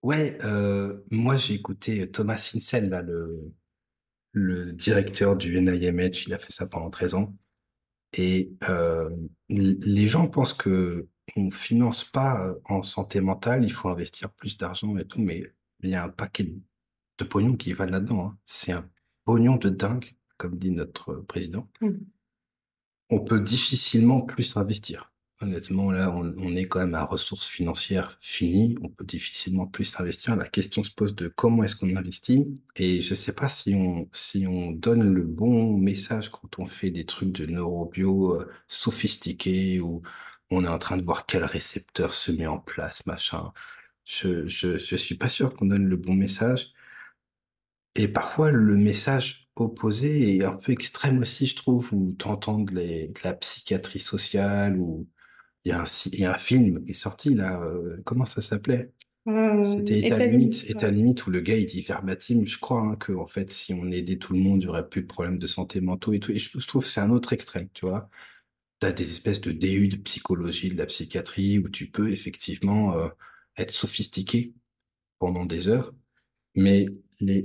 Ouais, moi j'ai écouté Thomas Insel, là, le directeur du NIMH, il a fait ça pendant 13 ans. Et les gens pensent que on finance pas en santé mentale, il faut investir plus d'argent et tout, mais il y a un paquet de pognon qui va là-dedans, hein. C'est un pognon de dingue, comme dit notre président. Mm. On peut difficilement plus investir. Honnêtement, là, on est quand même à ressources financières finies. On peut difficilement plus investir. La question se pose de comment est-ce qu'on investit. Et je sais pas si on donne le bon message quand on fait des trucs de neurobio sophistiqués ou on est en train de voir quel récepteur se met en place, machin. Je suis pas sûr qu'on donne le bon message. Et parfois, le message opposé est un peu extrême aussi, je trouve, où t'entends de la psychiatrie sociale, ou il y a un film qui est sorti, là, comment ça s'appelait? C'était État limite, État ouais. limite, où le gars, il dit verbatim, je crois, hein, que, en fait, si on aidait tout le monde, il y aurait plus de problèmes de santé mentaux et tout. Et je trouve que c'est un autre extrême, tu vois. T'as des espèces de DU de psychologie, de la psychiatrie, où tu peux effectivement, être sophistiqué pendant des heures, mais les,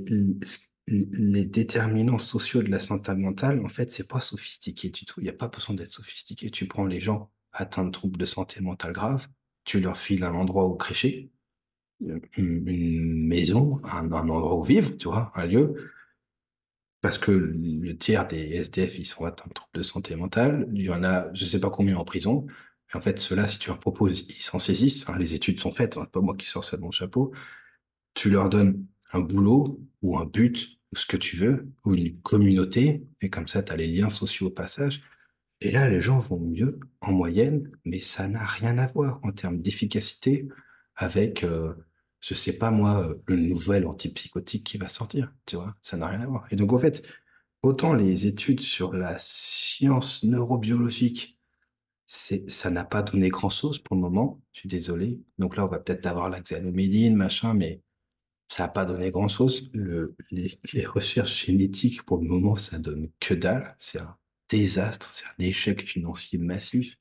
les déterminants sociaux de la santé mentale, en fait, c'est pas sophistiqué du tout. Il n'y a pas besoin d'être sophistiqué. Tu prends les gens atteints de troubles de santé mentale graves, tu leur files un endroit où crécher, une maison, un endroit où vivre, tu vois, un lieu, parce que le tiers des SDF, ils sont atteints de troubles de santé mentale. Il y en a, je sais pas combien en prison. Et en fait, ceux-là, si tu leur proposes, ils s'en saisissent, hein. Les études sont faites, hein, pas moi qui sors ça de mon chapeau. Tu leur donnes un boulot ou un but ou ce que tu veux, ou une communauté, et comme ça, tu as les liens sociaux au passage. Et là, les gens vont mieux en moyenne, mais ça n'a rien à voir en termes d'efficacité avec, je sais pas moi, le nouvel antipsychotique qui va sortir, tu vois, ça n'a rien à voir. Et donc, en fait, autant les études sur la science neurobiologique, ça n'a pas donné grand-chose pour le moment, je suis désolé. Donc là, on va peut-être avoir la xanomédine, machin, mais ça n'a pas donné grand-chose. Les recherches génétiques, pour le moment, ça donne que dalle. C'est un désastre, c'est un échec financier massif.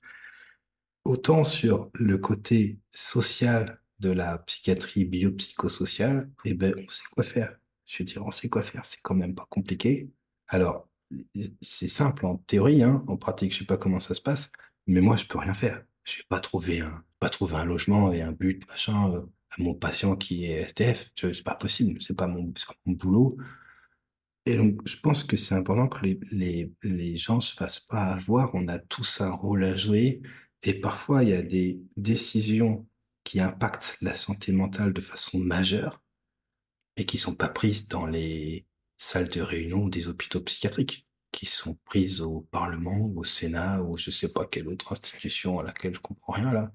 Autant sur le côté social de la psychiatrie biopsychosociale, eh ben, on sait quoi faire. Je veux dire, on sait quoi faire. C'est quand même pas compliqué. Alors, c'est simple en théorie, hein. En pratique, je sais pas comment ça se passe, mais moi, je peux rien faire. Je vais pas trouver un logement et un but, machin, à mon patient qui est SDF. C'est pas possible. C'est pas mon boulot. Et donc, je pense que c'est important que les gens se fassent pas avoir. On a tous un rôle à jouer. Et parfois, il y a des décisions qui impactent la santé mentale de façon majeure et qui sont pas prises dans les salles de réunion des hôpitaux psychiatriques, qui sont prises au Parlement, au Sénat, ou je sais pas quelle autre institution à laquelle je comprends rien là.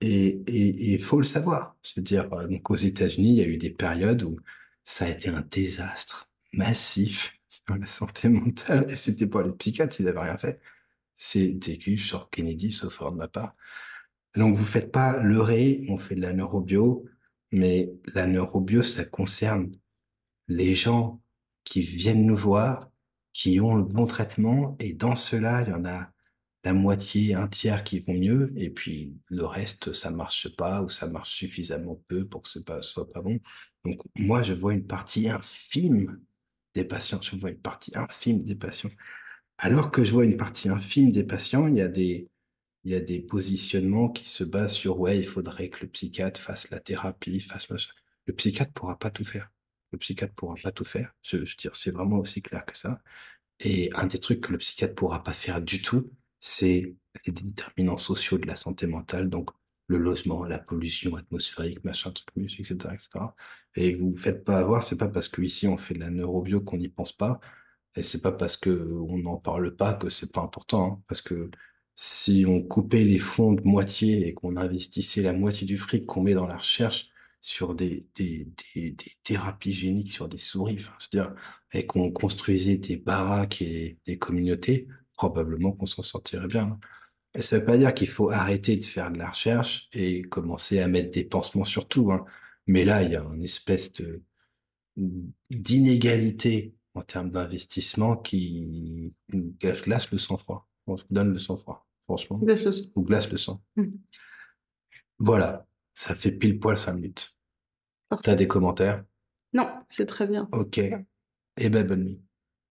Et il faut le savoir. Je veux dire, donc aux États-Unis, il y a eu des périodes où ça a été un désastre massif sur la santé mentale. Et c'était pas les psychiatres, ils avaient rien fait. C'est TQ, genre Kennedy, sauf erreur de ma part. Donc vous faites pas leurrer, on fait de la neurobio, mais la neurobio, ça concerne les gens qui viennent nous voir, qui ont le bon traitement, et dans ceux-là, il y en a la moitié, un tiers qui vont mieux, et puis le reste, ça marche pas, ou ça marche suffisamment peu pour que soit pas bon. Donc, moi, je vois une partie infime des patients, je vois une partie infime des patients. Alors que je vois une partie infime des patients, il y a des positionnements qui se basent sur, ouais, il faudrait que le psychiatre fasse la thérapie, fasse machin. Le psychiatre pourra pas tout faire. Le psychiatre pourra pas tout faire. Je veux dire, c'est vraiment aussi clair que ça. Et un des trucs que le psychiatre pourra pas faire du tout, c'est les déterminants sociaux de la santé mentale, donc le logement, la pollution atmosphérique, machin, truc, etc., etc. Et cetera. Et vous vous faites pas avoir, c'est pas parce que ici on fait de la neurobio qu'on n'y pense pas, et c'est pas parce que on n'en parle pas que c'est pas important, hein. Parce que si on coupait les fonds de moitié et qu'on investissait la moitié du fric qu'on met dans la recherche sur des thérapies géniques sur des souris, enfin, je veux dire, et qu'on construisait des baraques et des communautés, probablement qu'on s'en sortirait bien, hein. Et ça veut pas dire qu'il faut arrêter de faire de la recherche et commencer à mettre des pansements sur tout, hein. Mais là, il y a une espèce de d'inégalité en termes d'investissement qui glace le sang-froid. On se donne le sang-froid, franchement, La sauce. ou glace le sang. Mm. Voilà, ça fait pile poil 5 minutes. T'as Parfait. des commentaires? Non, c'est très bien. Ok. Eh ben, bonne nuit.